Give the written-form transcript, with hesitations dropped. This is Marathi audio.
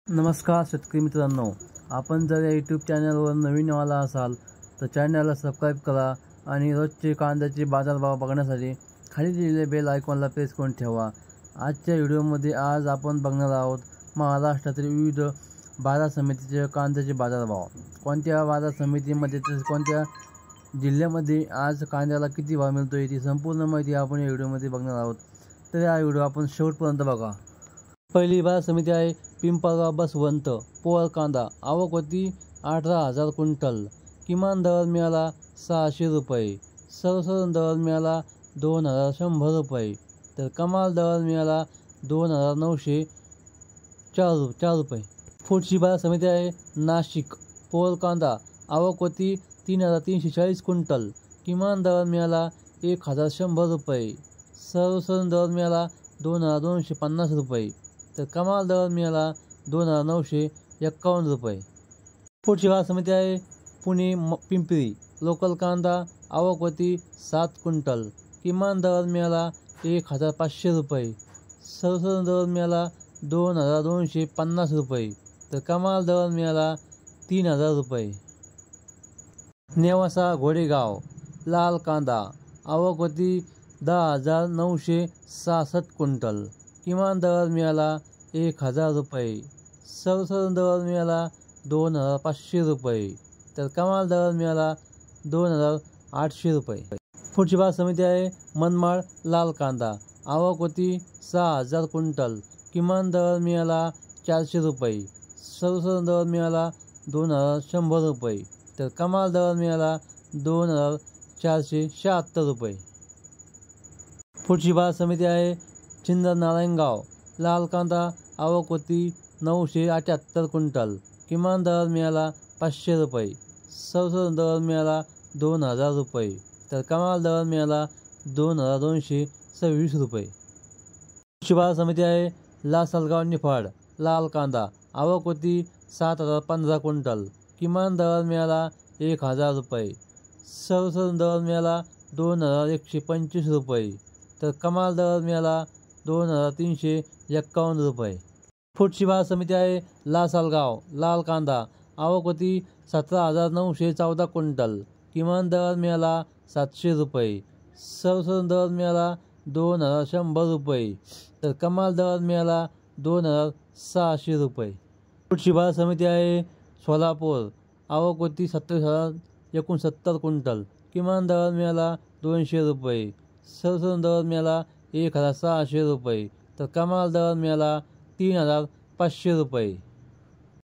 नमस्कार शेतकरी मित्रांनो, आपण जर या यूट्यूब चॅनलवर नवीन आला असाल तर चॅनलला सबस्क्राईब करा आणि रोजचे कांद्याचे बाजारभाव बघण्यासाठी खाली दिलेले बेल आयकॉनला प्रेस करून ठेवा। आजच्या व्हिडिओमध्ये आज आपण बघणार आहोत महाराष्ट्रातील विविध बाजार समितीचे कांद्याचे बाजारभाव, कोणत्या बाजार समितीमध्ये तसेच कोणत्या जिल्ह्यामध्ये आज कांद्याला किती भाव मिळतो याची संपूर्ण माहिती आपण या व्हिडिओमध्ये बघणार आहोत। तर हा व्हिडिओ आपण शेवटपर्यंत बघा। पहिली बाजार समिती आहे पिंपळगाव बसवंत। पोळ कांदा आवक होती 18,000 क्विंटल। किमान दर मिळाला 600 रुपये। सर्वसाधारण दर मिळाला 2,100 रुपये। तर कमाल दर मिळाला 2,904 रुपये। पुढची बाजार समिती आहे नाशिक। पोळ कांदा आवक होती 3,340 क्विंटल। किमान दर मिळाला 1,100 रुपये। सर्वसाधारण दर मिळाला 2,250 रुपये। तर कमाल दर मिळाला 2,951 रुपये। पुढची बाजार समिती आहे पुणे पिंपरी। लोकल कांदा आवक होती 7 क्विंटल। किमान दर मिळाला 1,500 रुपये। सर्वसाधारण दर मिळाला 2,250 रुपये। तर कमाल दर मिळाला 3,000 रुपये। नेवासा घोडेगाव लाल कांदा आवक होती 10,966 क्विंटल। किमान दर मिळाला 1,000 रुपये। सर्वसाधारण दर मिळाला 2,500 रुपये। तर कमाल दर मिळाला 2,800 रुपये। पुढची बाजार समिती आहे मनमाड लाल कांदा आवक होती 6,000 क्विंटल। किमान दर मिळाला 400 रुपये। सर्वसाधारण दर मिळाला 2,100 रुपये। तर कमाल दर मिळाला 2,476 रुपये। पुढची बाजार समिती आहे चिंदर नारायणगाव लाल कांदा आवक होती 978 क्विंटल। किमान दर मिळाला 500 रुपये। सर्वसाधारण दर मिळाला 2,000 रुपये। तर कमाल दर मिळाला 2,226 रुपये। पुढची बाजार समिती आहे लासलगाव निफाड लाल कांदा आवक होती 7,015 क्विंटल। किमान दर मिळाला 1,000 रुपये। सर्वसाधारण दर मिळाला 2,125 रुपये। तर कमाल दर मिळाला 2,351 रुपये। पुढची बाजार समिती आहे लासलगाव लाल कांदा आवक होती 17,914 क्विंटल। किमान दर मिळाला 700 रुपये। सर्वसाधारण दर मिळाला 2,100 रुपये। तर कमाल दर मिळाला 2,600 रुपये। पुढची बाजार समिती आहे सोलापूर आवक होती 27,069 क्विंटल। किमान दर मिळाला 200 रुपये। सर्वसाधारण दर मिळाला 1,600 रुपये। तर कमाल दर मिळाला 3,500 रुपये।